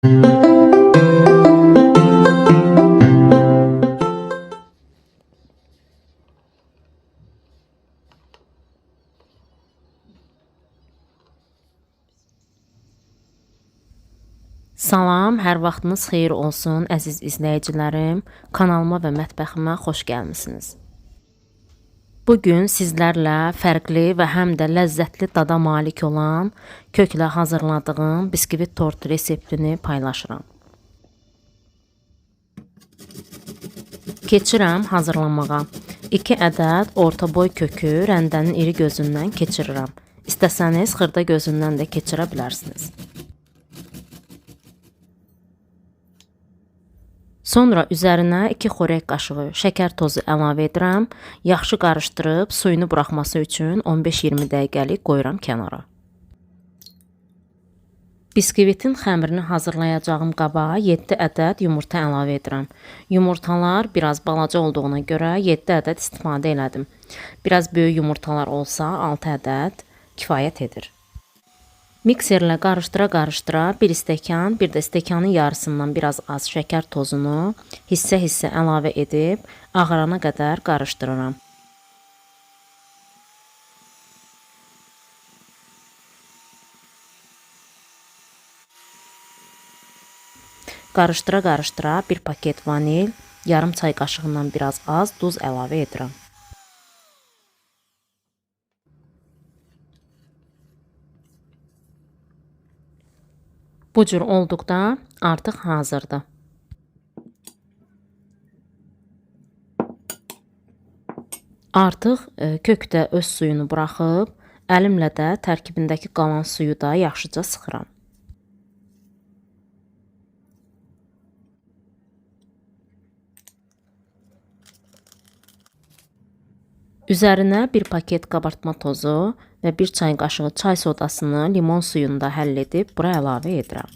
Salam, hər vaxtınız xeyir olsun, əziz izləyicilərim. Kanalıma və mətbəximə xoş gəlmisiniz. Bugün sizlərlə fərqli və həm də ləzzətli dada malik olan köklə hazırladığım biskvit tort reseptini paylaşıram. Keçirəm hazırlamağa. 2 ədəd orta boy kökü rəndənin iri gözündən keçirirəm. İstəsəniz xırda gözündən də keçirə bilərsiniz. Sonra üzərinə 2 xörək qaşığı şəkər tozu əlavə edirəm. Yaxşı qarışdırıb suyunu buraxması üçün 15-20 dəqiqəlik qoyuram kənara. Biskvitin xəmirini hazırlayacağım qaba 7 ədəd yumurta əlavə edirəm. Yumurtalar biraz balaca olduğuna görə 7 ədəd istifadə elədim. Biraz böyük yumurtalar olsa 6 ədəd kifayət edir. Mikserlə qarışdıra-qarışdıra 1 stəkan, bir də stəkanın yarısından biraz az şəkər tozunu hissə-hissə əlavə edib ağarana qədər qarışdırıram. Qarışdıra-qarışdıra 1 paket vanil, yarım çay qaşığından biraz az duz əlavə edirəm. Bu cür olduqda artıq hazırdır. Artıq kök də öz suyunu buraxıb, əlimlə də tərkibindəki qalan suyu da yaxşıca sıxıram. Üzərinə 1 paket qabartma tozu və 1 çay qaşığı çay sodasını limon suyunda həll edib bura əlavə edirəm.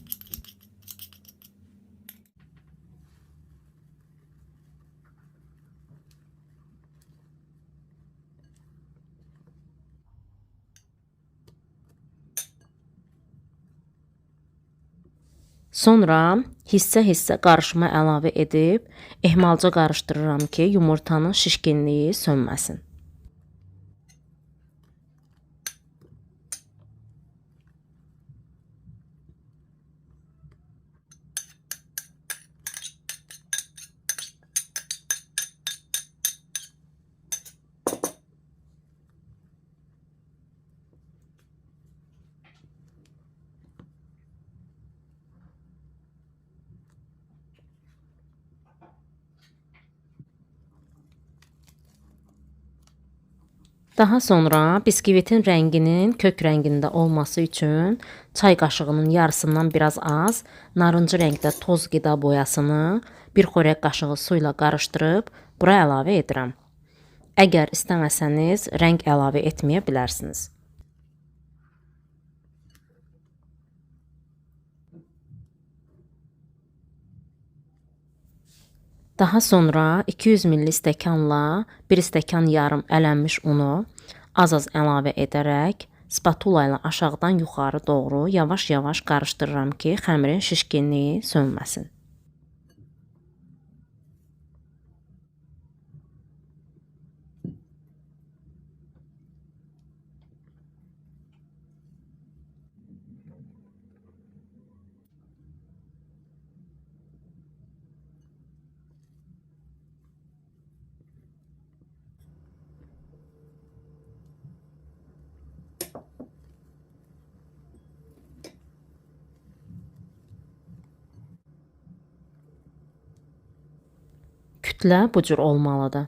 Sonra hissə-hissə qarışıma əlavə edib ehmalca qarışdırıram ki, yumurtanın şişkinliyi sönməsin. Daha sonra biskvitin rənginin kök rəngində olması üçün çay qaşığının yarısından biraz az narıncı rəngdə toz qida boyasını 1 xörək qaşığı su ilə qarışdırıb bura əlavə edirəm. Əgər istəməsəniz rəng əlavə etməyə bilərsiniz. Daha sonra 200 ml stəkanla 1 stəkan yarım ələnmiş unu az-az əlavə edərək spatula ilə aşağıdan yuxarı doğru yavaş-yavaş qarışdırıram ki, xəmirin şişkinliyi sönməsin. Kütlə bu cür olmalıdır.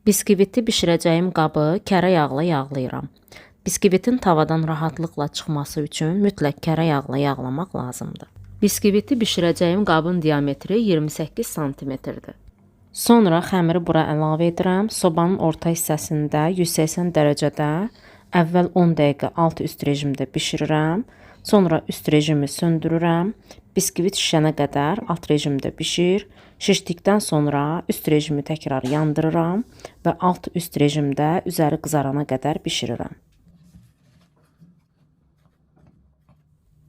Biskviti bişirəcəyim qabı kərə yağla yağlayıram. Biskvitin tavadan rahatlıqla çıxması üçün mütləq kərə yağla yağlamaq lazımdır. Biskviti bişirəcəyim qabın diametri 28 sm-dir. Sonra xəmiri bura əlavə edirəm. Sobanın orta hissəsində 180 dərəcədə əvvəl 10 dəqiqə alt-üst rejimdə bişirirəm. Sonra üst rejimi söndürürəm. Biskvit şişənə qədər alt rejimdə bişir. Şişdikdən sonra üst rejimi təkrar yandırıram və alt-üst rejimdə üzəri qızarana qədər bişirirəm.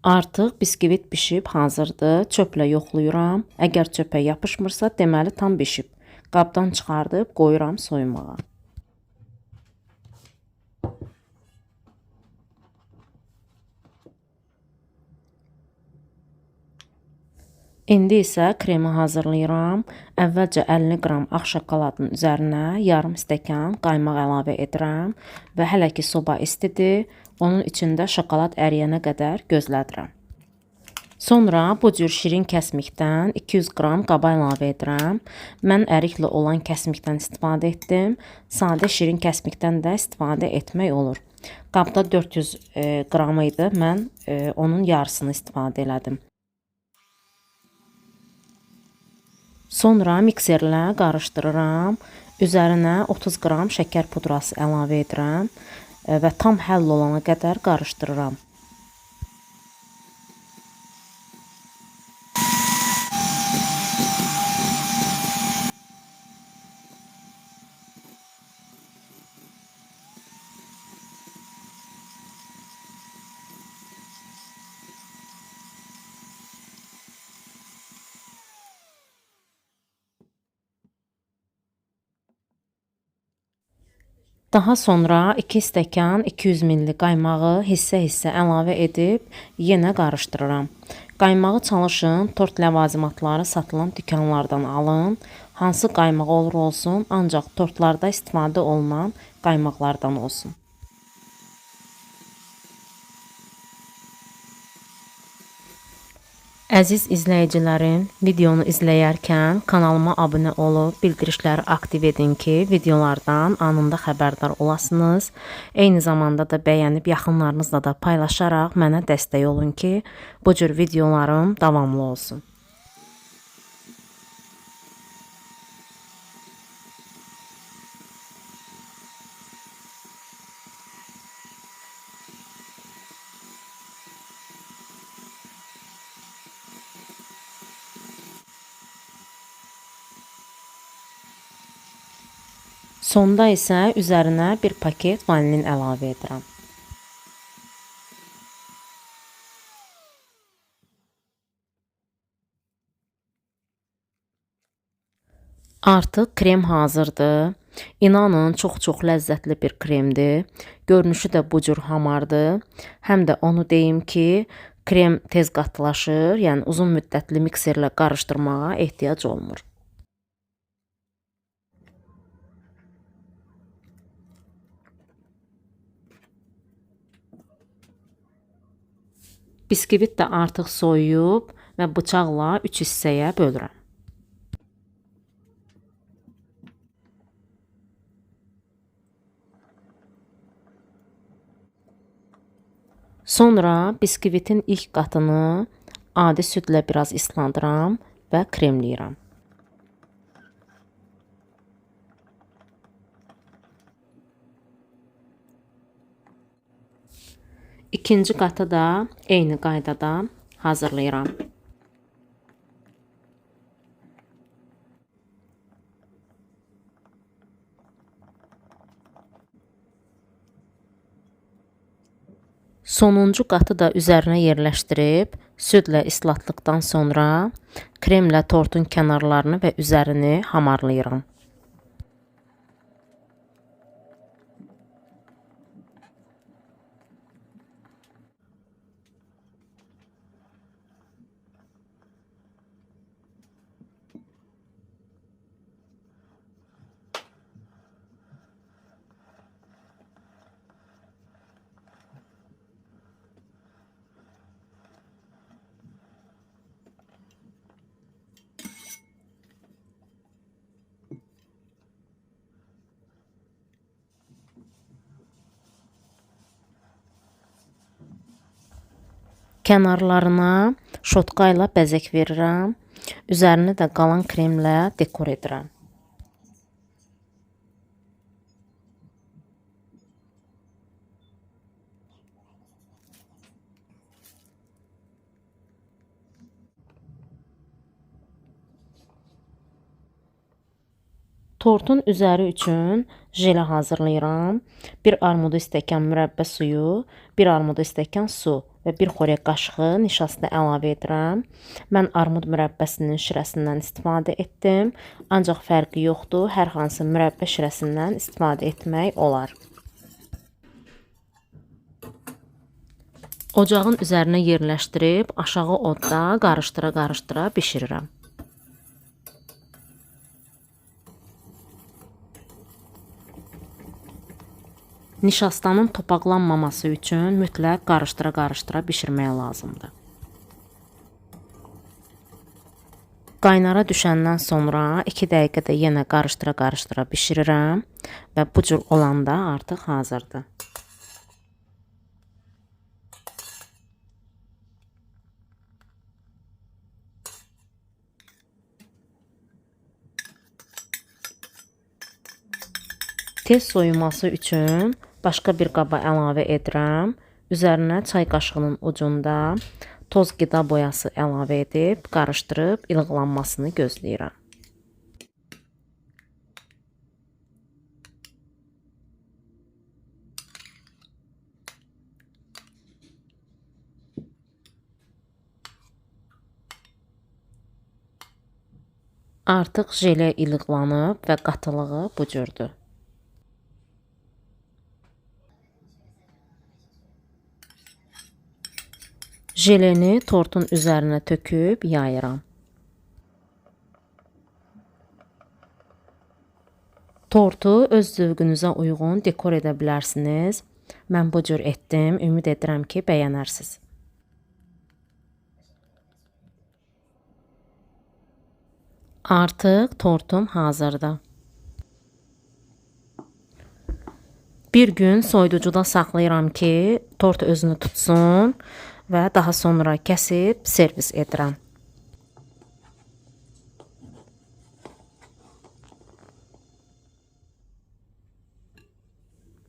Artıq biskvit bişib hazırdır. Çöplə yoxlayıram. Əgər çöpə yapışmırsa, deməli tam bişib. Qabdan çıxardıb qoyuram soyumağa. İndi isə kremi hazırlayıram. Əvvəlcə 50 qram ağ şokoladın üzərinə yarım stəkan qaymaq əlavə edirəm və hələ ki soba istidir, onun içində şokolad əriyənə qədər gözlədirəm. Sonra bu cür şirin kəsmikdən 200 qram qaba əlavə edirəm. Mən əriklə olan kəsmikdən istifadə etdim. Sadə şirin kəsmikdən də istifadə etmək olur. Qabda 400 qram idi. Mən onun yarısını istifadə elədim. Sonra mikserlə qarışdırıram. Üzərinə 30 qram şəkər pudrası əlavə edirəm və tam həll olana qədər qarışdırıram. Daha sonra 2 stəkan 200 ml qaymağı hissə-hissə əlavə edib yenə qarışdırıram. Qaymağı çalışın tort ləvazimatları satılan dükanlardan alın. Hansı qaymaq olur olsun, ancaq tortlarda istifadə olunan qaymaqlardan olsun. Əziz izləyicilərim, videonu izləyərkən kanalıma abunə olub bildirişləri aktiv edin ki, videolardan anında xəbərdar olasınız. Eyni zamanda da bəyənib yaxınlarınızla da paylaşaraq mənə dəstək olun ki, bu cür videolarım davamlı olsun. Sonda isə üzərinə bir paket vanilin əlavə edirəm. Artıq krem hazırdır. İnanın, çox ləzzətli bir kremdir. Görünüşü də bu cür hamardır. Həm də onu deyim ki, krem tez qatılaşır, yəni uzun müddətli mikserlə qarışdırmağa ehtiyac olmur. Biskvit də artıq soyuyub və bıçaqla 3 hissəyə bölürəm. Sonra biskvitin ilk qatını adi südlə biraz islandıram və kremləyirəm. İkinci qatı da eyni qaydada hazırlayıram. Sonuncu qatı da üzərinə yerləşdirib, südlə islatdıqdan sonra kremlə tortun kənarlarını və üzərini hamarlayıram. Kənarlarına şotka ilə bəzək verirəm. Üzərini də qalan kremlə dekor edirəm. Tortun üzəri üçün jele hazırlayıram. 1 armudu stəkan mürəbbə suyu, 1 armudu stəkan su və 1 xörək qaşığı nişasta əlavə edirəm. Mən armud mürəbbəsinin şirəsindən istifadə etdim. Ancaq fərqi yoxdur, hər hansı mürəbbə şirəsindən istifadə etmək olar. Ocağın üzərinə yerləşdirib aşağı odda qarışdıra-qarışdıra bişirirəm. Nişastanın topaqlanmaması üçün mütləq qarışdıra-qarışdıra bişirmək lazımdır. Qaynara düşəndən sonra 2 dəqiqədə yenə qarışdıra-qarışdıra bişirirəm və bu cür olanda artıq hazırdır. Tez soyuması üçün başqa bir qaba əlavə edirəm. Üzərinə çay qaşığının ucunda toz qida boyası əlavə edib, qarışdırıb ilıqlanmasını gözləyirəm. Artıq jele ilıqlanıb və qatılığı bu cürdür. Jeleni tortun üzərinə töküb yayıram. Tortu öz zövqünüzə uyğun dekor edə bilərsiniz. Mən bu cür etdim. Ümid edirəm ki, bəyənərsiniz. Artıq tortum hazırdır. Bir gün soyuducuda saxlayıram ki, tort özünü tutsun və daha sonra kəsib servis edirəm.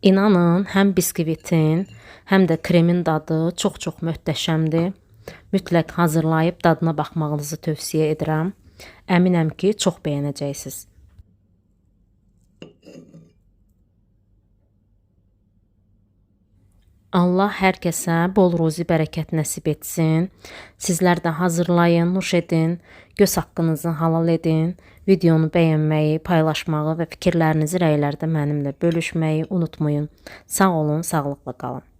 İnanın, həm biskvitin, həm də kremin dadı çox-çox möhtəşəmdir. Mütləq hazırlayıb dadına baxmağınızı tövsiyə edirəm. Əminəm ki, çox bəyənəcəksiniz. Allah hər kəsə bol ruzi bərəkət nəsib etsin. Sizlər də hazırlayın, nuş edin, göz haqqınızı halal edin. Videonu bəyənməyi, paylaşmağı və fikirlərinizi rəylərdə mənimlə bölüşməyi unutmayın. Sağ olun, sağlıqla qalın.